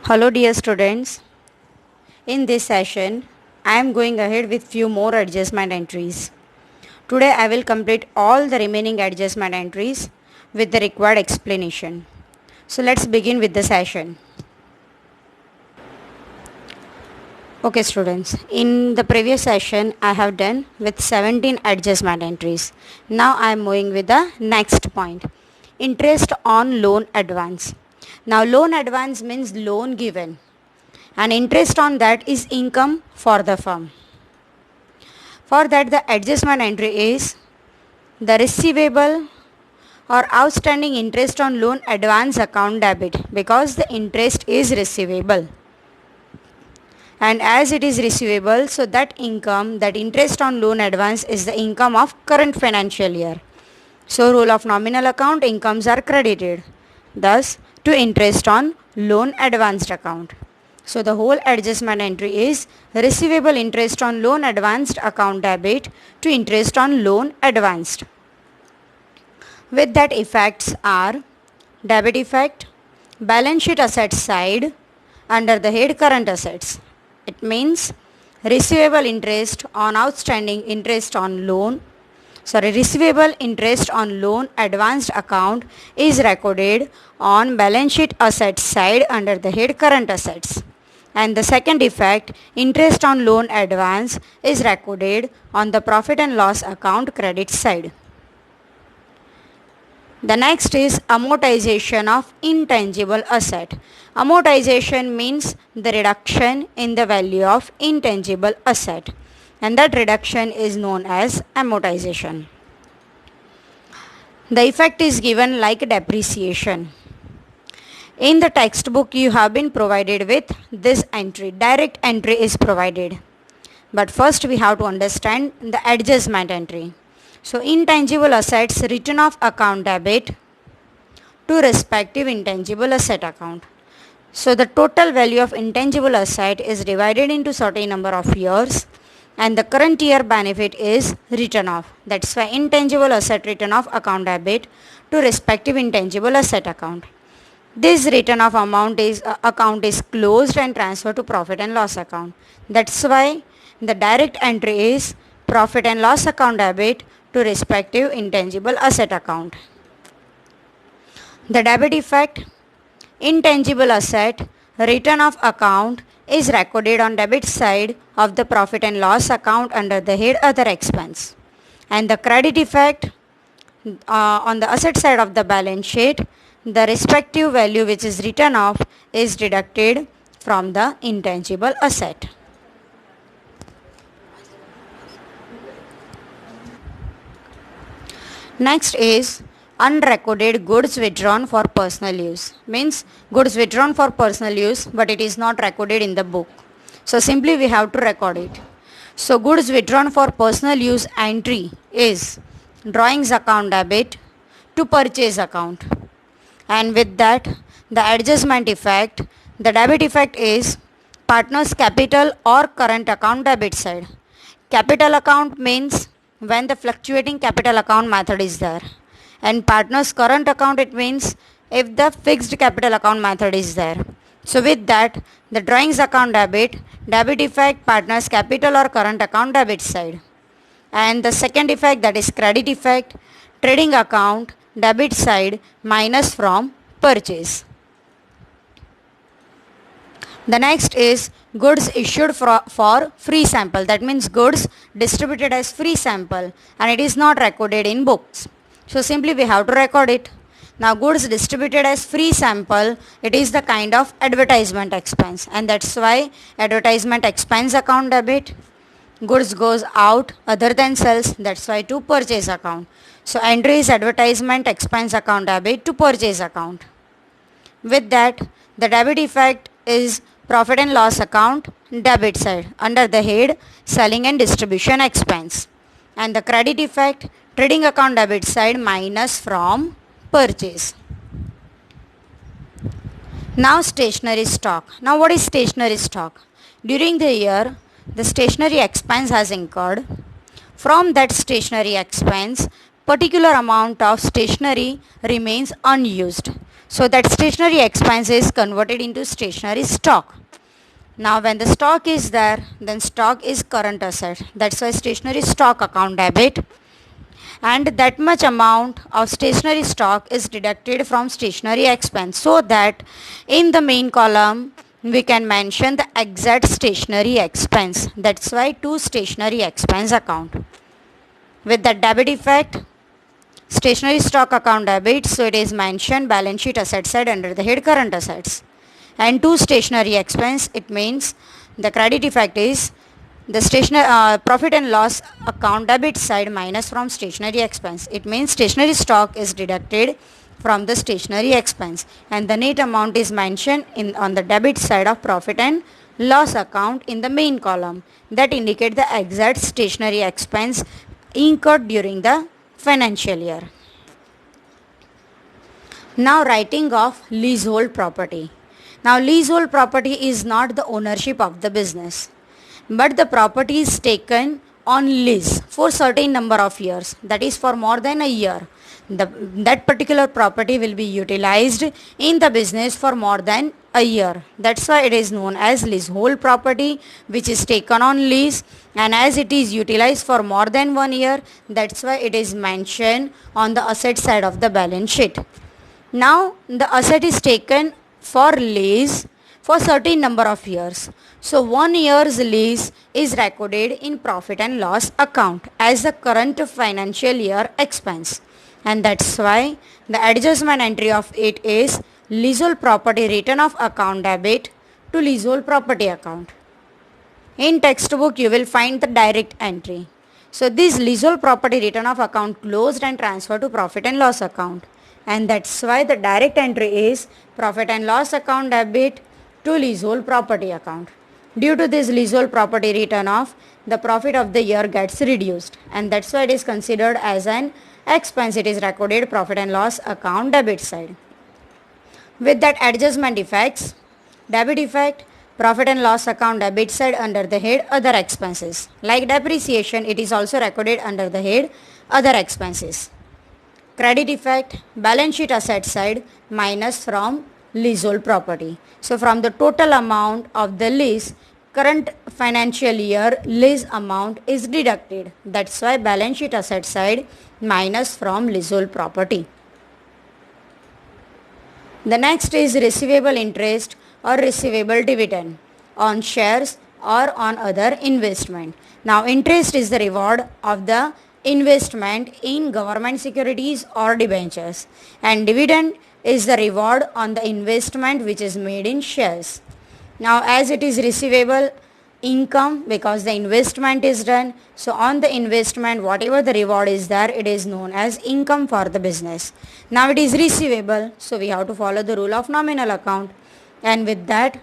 Hello dear students, in this session I am going ahead with few more adjustment entries. Today I will complete all the remaining adjustment entries with the required explanation. So let's begin with the session. Okay students, in the previous session I have done with 17 adjustment entries. Now I am moving with the next point. Interest on loan advance. Now loan advance means loan given and interest on that is income for the firm. For that the adjustment entry is the receivable or outstanding interest on loan advance account debit because the interest is receivable. And as it is receivable, so that income, that interest on loan advance is the income of current financial year. So rule of nominal account, incomes are credited. Thus to interest on loan advanced account. So the whole adjustment entry is receivable interest on loan advanced account debit to interest on loan advanced. With that effects are debit effect, balance sheet asset side under the head current assets. It means receivable interest on outstanding interest on loan. Receivable interest on loan advanced account is recorded on balance sheet asset side under the head current assets. And the second effect, interest on loan advance is recorded on the profit and loss account credit side. The next is amortization of intangible asset. Amortization means the reduction in the value of intangible asset, and that reduction is known as amortization. The effect is given like depreciation. In the textbook you have been provided with this entry, direct entry is provided. But first we have to understand the adjustment entry. So intangible assets written off account debit to respective intangible asset account. So the total value of intangible asset is divided into certain number of years and the current year benefit is written off. That's why intangible asset written off account debit to respective intangible asset account. This written off amount is account is closed and transferred to profit and loss account. That's why the direct entry is profit and loss account debit to respective intangible asset account. The debit effect, intangible asset written off account is recorded on debit side of the profit and loss account under the head other expense. And the credit effect on the asset side of the balance sheet, the respective value which is written off is deducted from the intangible asset. Next is unrecorded goods withdrawn for personal use. Means goods withdrawn for personal use but it is not recorded in the book. So simply we have to record it. So goods withdrawn for personal use entry is drawings account debit to purchase account. And with that the adjustment effect, the debit effect is partner's capital or current account debit side. Capital account means when the fluctuating capital account method is there, and partner's current account it means if the fixed capital account method is there. So with that the drawings account debit effect partner's capital or current account debit side, and the second effect that is credit effect trading account debit side minus from purchase. The next is goods issued for free sample. That means goods distributed as free sample and it is not recorded in books. So simply we have to record it. Now goods distributed as free sample, it is the kind of advertisement expense, and that's why advertisement expense account debit. Goods goes out other than sales, that's why to purchase account. So entry is advertisement expense account debit to purchase account. With that the debit effect is profit and loss account debit side under the head selling and distribution expense, and the credit effect trading account debit side minus from purchase. Now stationery stock. Now what is stationery stock? During the year the stationery expense has incurred. From that stationery expense particular amount of stationery remains unused. So that stationary expense is converted into stationary stock. Now when the stock is there, then stock is current asset. That's why stationary stock account debit, and that much amount of stationary stock is deducted from stationary expense, so that in the main column we can mention the exact stationary expense. That's why to stationary expense account. With the debit effect, stationary stock account debit, so it is mentioned balance sheet asset side under the head current assets. And to stationary expense, it means the credit effect is the stationary profit and loss account debit side minus from stationary expense. It means stationary stock is deducted from the stationary expense, and the net amount is mentioned on the debit side of profit and loss account in the main column, that indicate the exact stationary expense incurred during the financial year. Now writing of leasehold property. Now leasehold property is not the ownership of the business, but the property is taken on lease for certain number of years, that is for more than a year. That particular property will be utilized in the business for more than a year. That's why it is known as leasehold property, which is taken on lease, and as it is utilized for more than 1 year, that's why it is mentioned on the asset side of the balance sheet. Now the asset is taken for lease for certain number of years. So 1 year's lease is recorded in profit and loss account as the current financial year expense. And that's why the adjustment entry of it is leasehold property return of account debit to leasehold property account. In textbook you will find the direct entry. So this leasehold property return of account closed and transferred to profit and loss account. And that's why the direct entry is profit and loss account debit to leasehold property account. Due to this leasehold property return off, the profit of the year gets reduced, and that's why it is considered as an expense. It is recorded profit and loss account debit side. With that adjustment effects, debit effect, profit and loss account debit side under the head other expenses. Like depreciation, it is also recorded under the head other expenses. Credit effect, balance sheet asset side minus from leasehold property. So from the total amount of the lease, current financial year lease amount is deducted. That's why balance sheet asset side minus from leasehold property. The next is receivable interest or receivable dividend on shares or on other investment. Now interest is the reward of the investment in government securities or debentures, and dividend is the reward on the investment which is made in shares. Now as it is receivable income because the investment is done, so on the investment whatever the reward is there, it is known as income for the business. Now it is receivable, so we have to follow the rule of nominal account, and with that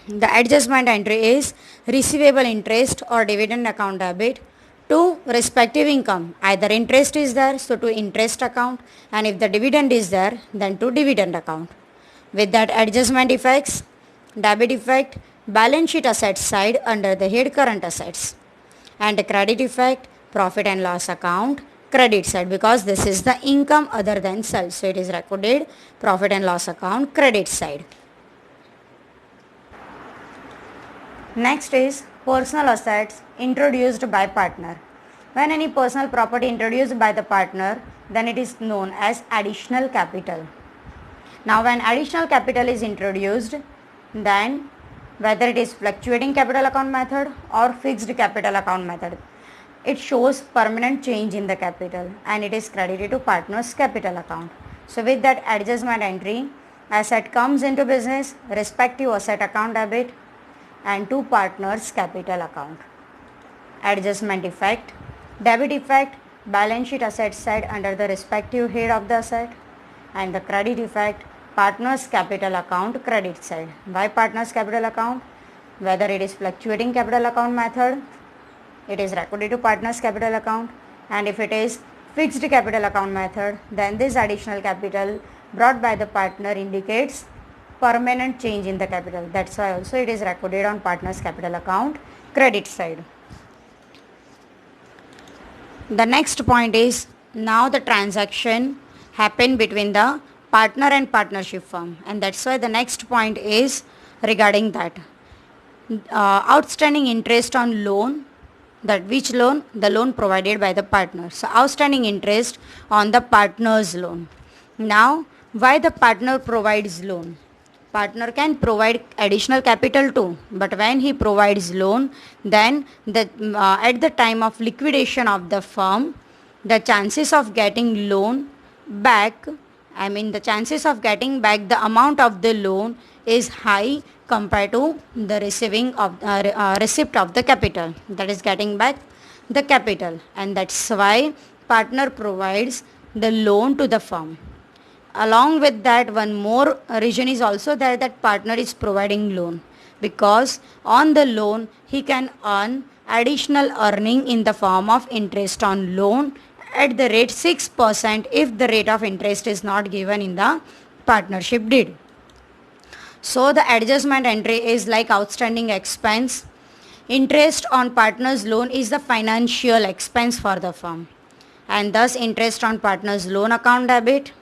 the adjustment entry is receivable interest or dividend account debit to respective income. Either interest is there, so to interest account, and if the dividend is there, then to dividend account. With that adjustment effects, debit effect, balance sheet assets side under the head current assets, and credit effect, profit and loss account credit side, because this is the income other than sales, so it is recorded profit and loss account credit side. Next is personal assets introduced by partner. When any personal property introduced by the partner, then it is known as additional capital. Now when additional capital is introduced, then whether it is fluctuating capital account method or fixed capital account method, it shows permanent change in the capital and it is credited to partner's capital account. So with that adjustment entry, asset comes into business, respective asset account debit and to partner's capital account. Adjustment effect, debit effect, balance sheet asset side under the respective head of the asset, and the credit effect, partner's capital account credit side. Why partner's capital account? Whether it is fluctuating capital account method, it is recorded to partner's capital account, and if it is fixed capital account method, then this additional capital brought by the partner indicates permanent change in the capital. That's why also it is recorded on partner's capital account credit side. The next point is, now the transaction happened between the partner and partnership firm, and that's why the next point is regarding that. Outstanding interest on loan, that which loan? The loan provided by the partner. So outstanding interest on the partner's loan. Now why the partner provides loan? Partner can provide additional capital too, but when he provides loan, then at the time of liquidation of the firm, the chances of getting loan back, the chances of getting back the amount of the loan is high compared to the receipt of the capital, that is getting back the capital, and that's why partner provides the loan to the firm. Along with that, one more reason is also there, that partner is providing loan because on the loan he can earn additional earning in the form of interest on loan at the rate 6% if the rate of interest is not given in the partnership deed. So the adjustment entry is like outstanding expense. Interest on partner's loan is the financial expense for the firm, and thus interest on partner's loan account debit.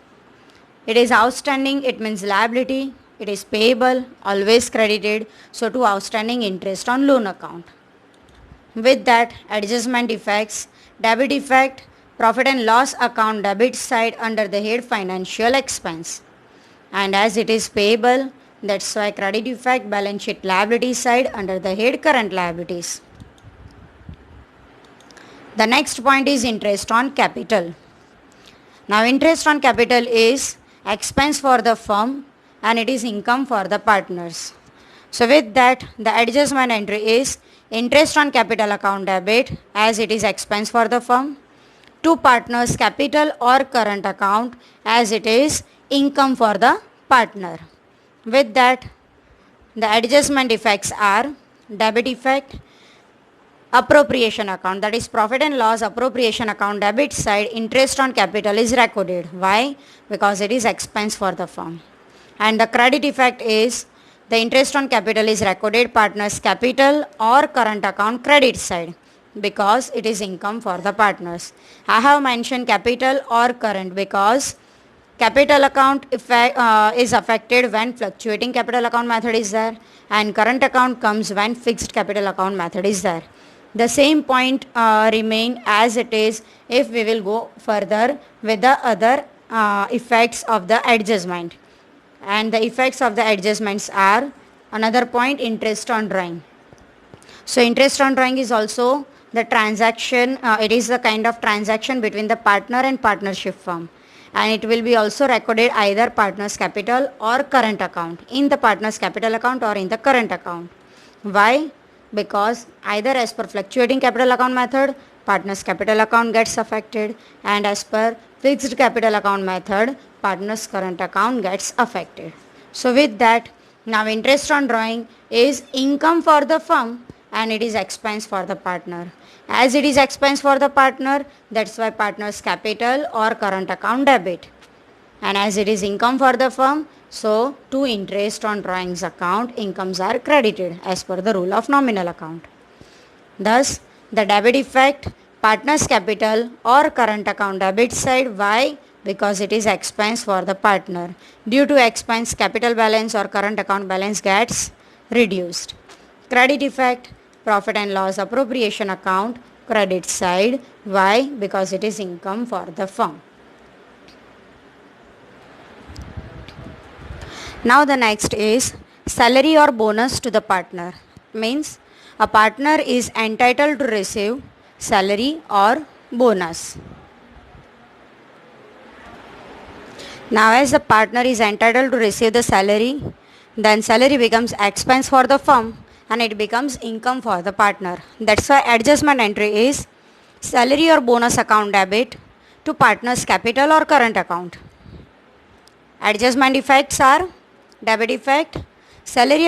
It is outstanding, it means liability. It is payable, always credited, so to outstanding interest on loan account. With that, adjustment effects, debit effect, profit and loss account debit side under the head financial expense. And as it is payable, that's why credit effect, balance sheet liability side under the head current liabilities. The next point is interest on capital. Now interest on capital is expense for the firm and it is income for the partners. So with that, the adjustment entry is interest on capital account debit as it is expense for the firm, to partners capital or current account as it is income for the partner. With that, the adjustment effects are debit effect, appropriation account, that is profit and loss appropriation account debit side, interest on capital is recorded. Why? Because it is expense for the firm. And the credit effect is the interest on capital is recorded partners capital or current account credit side because it is income for the partners. I have mentioned capital or current because capital account is affected when fluctuating capital account method is there, and current account comes when fixed capital account method is there. The same point remain as it is if we will go further with the other effects of the adjustment. And the effects of the adjustments are another point, interest on drawing. So interest on drawing is also the transaction, it is the kind of transaction between the partner and partnership firm, and it will be also recorded either partner's capital or current account, in the partner's capital account or in the current account. Why? Because either as per fluctuating capital account method, partner's capital account gets affected, and as per fixed capital account method, partner's current account gets affected. So with that, now interest on drawing is income for the firm and it is expense for the partner. As it is expense for the partner, that's why partner's capital or current account debit. And as it is income for the firm, so to interest on drawings account, incomes are credited as per the rule of nominal account. Thus, the debit effect, partner's capital or current account debit side. Why? Because it is expense for the partner. Due to expense, capital balance or current account balance gets reduced. Credit effect, profit and loss appropriation account, credit side. Why? Because it is income for the firm. Now the next is salary or bonus to the partner. Means a partner is entitled to receive salary or bonus. Now as the partner is entitled to receive the salary, then salary becomes expense for the firm and it becomes income for the partner. That's why adjustment entry is salary or bonus account debit to partner's capital or current account. Adjustment effects are debit effect, salary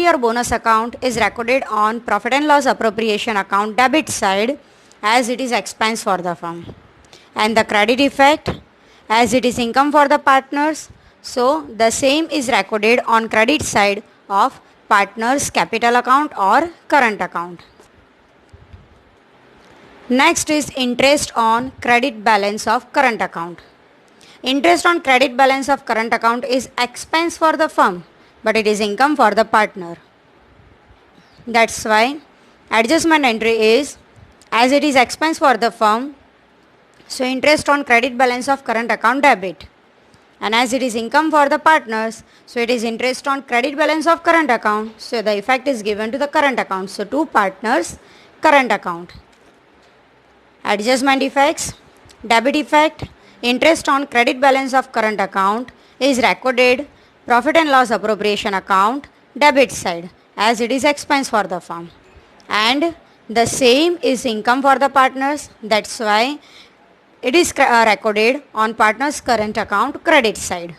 or bonus account is recorded on profit and loss appropriation account debit side as it is expense for the firm. And the credit effect, as it is income for the partners, so the same is recorded on credit side of partner's capital account or current account. Next is interest on credit balance of current account. Interest on credit balance of current account is expense for the firm, but it is income for the partner. That's why adjustment entry is, as it is expense for the firm, so interest on credit balance of current account debit. And as it is income for the partners, so it is interest on credit balance of current account. So the effect is given to the current account. So two partners, current account. Adjustment effects, debit effect, interest on credit balance of current account is recorded profit and loss appropriation account debit side, as it is expense for the firm. And the same is income for the partners. That's why it is recorded on partners current account credit side.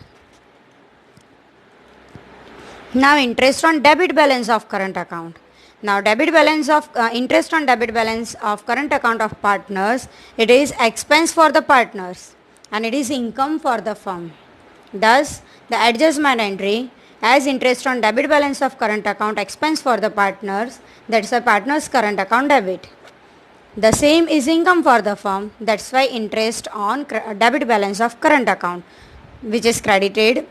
Now interest on debit balance of current account. Now debit balance of interest on debit balance of current account of partners, it is expense for the partners and it is income for the firm. Thus the adjustment entry, as interest on debit balance of current account expense for the partners, that's a partners current account debit. The same is income for the firm, that's why interest on debit balance of current account, which is credited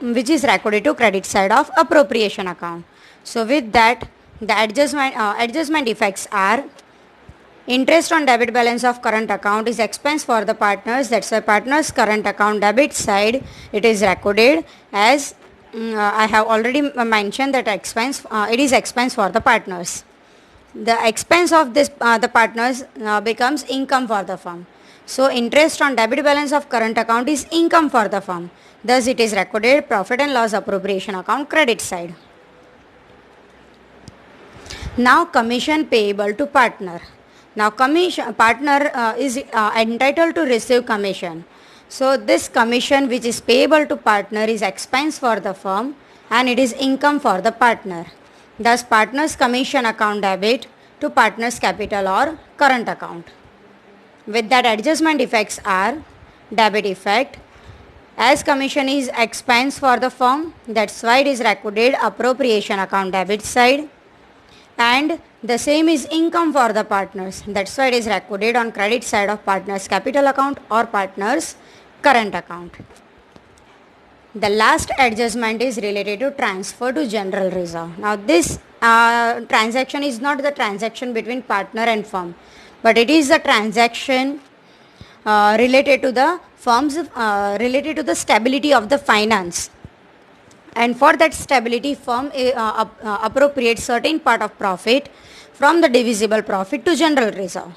which is recorded to credit side of appropriation account. So with that, the adjustment effects are, interest on debit balance of current account is expense for the partners, that's why partners current account debit side, it is recorded as I have already mentioned that expense, it is expense for the partners. The expense of this the partners becomes income for the firm. So interest on debit balance of current account is income for the firm. Thus it is recorded profit and loss appropriation account credit side. Now commission payable to partner. Now partner is entitled to receive commission. So this commission which is payable to partner is expense for the firm and it is income for the partner. Thus partner's commission account debit to partner's capital or current account. With that, adjustment effects are, debit effect, as commission is expense for the firm, that's why it is recorded appropriation account debit side, and the same is income for the partners, that's why it is recorded on credit side of partner's capital account or partner's current account. The last adjustment is related to transfer to general reserve. Now this transaction is not the transaction between partner and firm, but it is a transaction related to the firm's related to the stability of the finance. And for that stability, firm appropriates certain part of profit from the divisible profit to general reserve.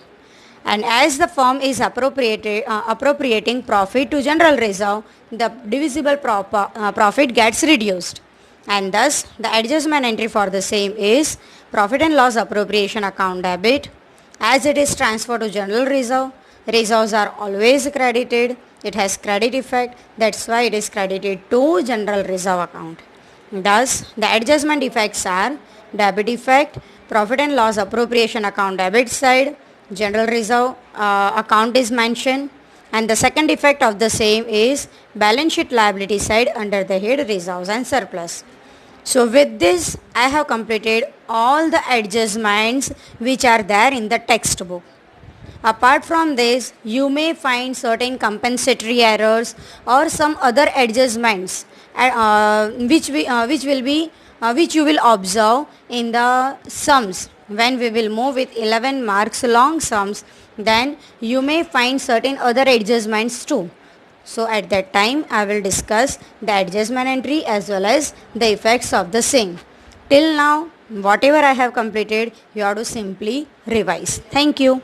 And as the firm is appropriating profit to general reserve, the divisible profit gets reduced. And thus the adjustment entry for the same is profit and loss appropriation account debit. As it is transferred to general reserve, reserves are always credited. It has credit effect. That's why it is credited to general reserve account. Thus the adjustment effects are, debit effect, profit and loss appropriation account debit side, general reserve account is mentioned, and the second effect of the same is balance sheet liability side under the head reserves and surplus. So with this I have completed all the adjustments which are there in the textbook. Apart from this, you may find certain compensatory errors or some other adjustments which you will observe in the sums. When we will move with 11 marks long sums, then you may find certain other adjustments too. So at that time I will discuss the adjustment entry as well as the effects of the same. Till now, whatever I have completed, you have to simply revise. Thank you.